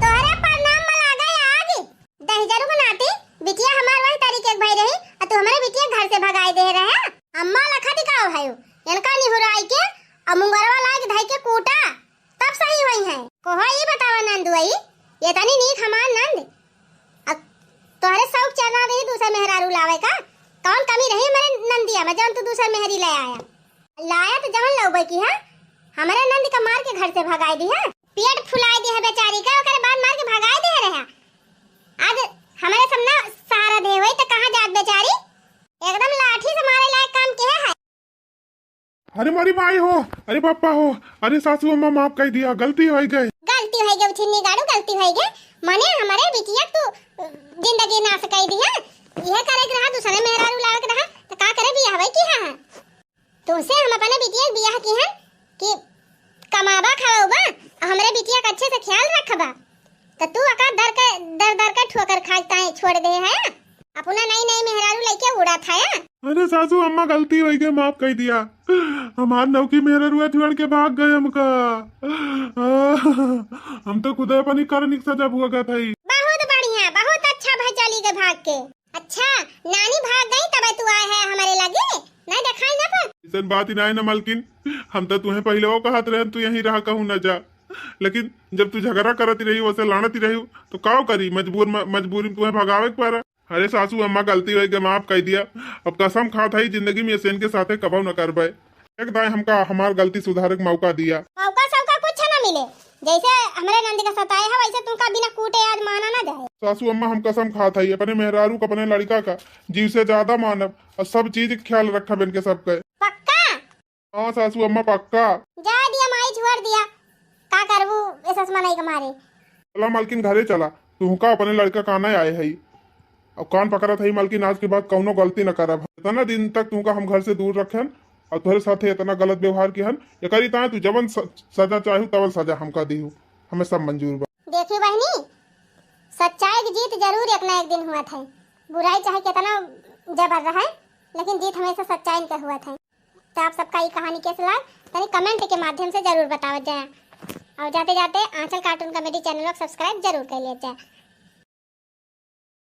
तोहरे प्रणाम में लागा आगे दही जरूर बनाती बिटिया हमार वही तरीके भाई रही और तू हमारे बिटिया घर से भगाई दे रहे हैं। अम्मा लखा दिखाओ है इनका निहुराई के और मुंगरवा लाग धाई के कूटा तब सही हुई है। कोहो ये बतावा नंदुई ये तनी नीक हमार नंद अब तोहरे शौक चला रही दूसरा मेहरारू लावे का कौन कमी रही हमारे नंदिया में जौन तू दूसरा मेहरी ले लाया तो जवन लौबे की है हमारे नंद का मार के घर से भगाई दी है। पेट फुलाई दी है बेचारी का ओकरे बाद मार के भगाई दे रहे हैं। आज हमारे सामने सहारा दे हुई तो कहां जात बेचारी एकदम लाठी से मारे लायक काम किया है। अरे मारी माई हो, अरे पापा हो, अरे सासू अम्मा माफ कर दिया, गलती हो गई। गलती हो गई छिन्नी गाड़ू गलती हो गई माने हमारे बिटिया तू जिंदगी नाश कर दी है। यह करे के रहा दूसरे मेहरारू लावे के रहा तो का करे बियाह भाई की है। तुमसे हम अपने बिटिया बियाह की है कि कमाबा खाओबा हमारे बिटिया का अच्छे से ख्याल रखबा तो तू अका दर का ठोकर खाता है छोड़ दे है अपना नई नई मेहरारू लेके उड़ा था। अरे सासू अम्मा गलती हो गई माफ कर दिया, हमार नौकी मेहरारू छोड़ के भाग गए हमका। हम तो खुद अपनी करनी सजा भुगत था। बहुत बढ़िया बहुत अच्छा भाई चली गए भाग के। अच्छा नानी भाग गई तब तू आए है हमारे लगे नहीं दिखाई ना पर इसन बात ही ना मलकिन, हम तो तुम्हें पहले वो कहत रहे तू यहीं रहा कहूं न जा, लेकिन जब तू झगड़ा करती रही वैसे लानती रही तो का करी मजबूरी तुम्हें भगावे के पारा। अरे सासू अम्मा गलती हो गई माफ कर दिया, अब कसम खाता ही जिंदगी में सेन के साथे कबो न कर पाए। एक दाए हमका हमार गलती सुधारे के मौका दिया। मौका सौका कुछ ना मिले, जैसे हमारे नंदी का सताए है वैसे तुमका बिना कूटे आज माना ना जाए। सासू अम्मा हम कसम खाता ही अपने मेहरारू का अपने लड़का का जीव से ज्यादा मानब और सब चीज ख्याल रखा इनके सबके। पक्का? हाँ सासू अम्मा पक्का। जा दिया माई छोड़ दिया, का करबू ऐसा मनाई के मारे। चला मालकिन घरे चला, तुमका अपने लड़का काना आए है और कान पकड़ा था मालकिन आज के बाद कौनो गलती न करब। इतना दिन तक तुमका हम घर से दूर रखन और तुम्हारे साथे इतना गलत व्यवहार किहन, ये करी ता तू जवन सजा चाहू तवन सजा हमका दीहू, हमें सब मंजूर बा। देखियो बहनी, सच्चाई की जीत जरूर एक ना एक दिन हुआ था। बुराई चाहे कितना जबर रहा है लेकिन जीत हमेशा सच्चाई का हुआ था। तो आप सबका ये कहानी कैसे लगा तनी कमेंट के माध्यम से जरूर बताओ जाए और जाते जाते आंचल कार्टून कॉमेडी चैनल को सब्सक्राइब जरूर कर लिया जाए।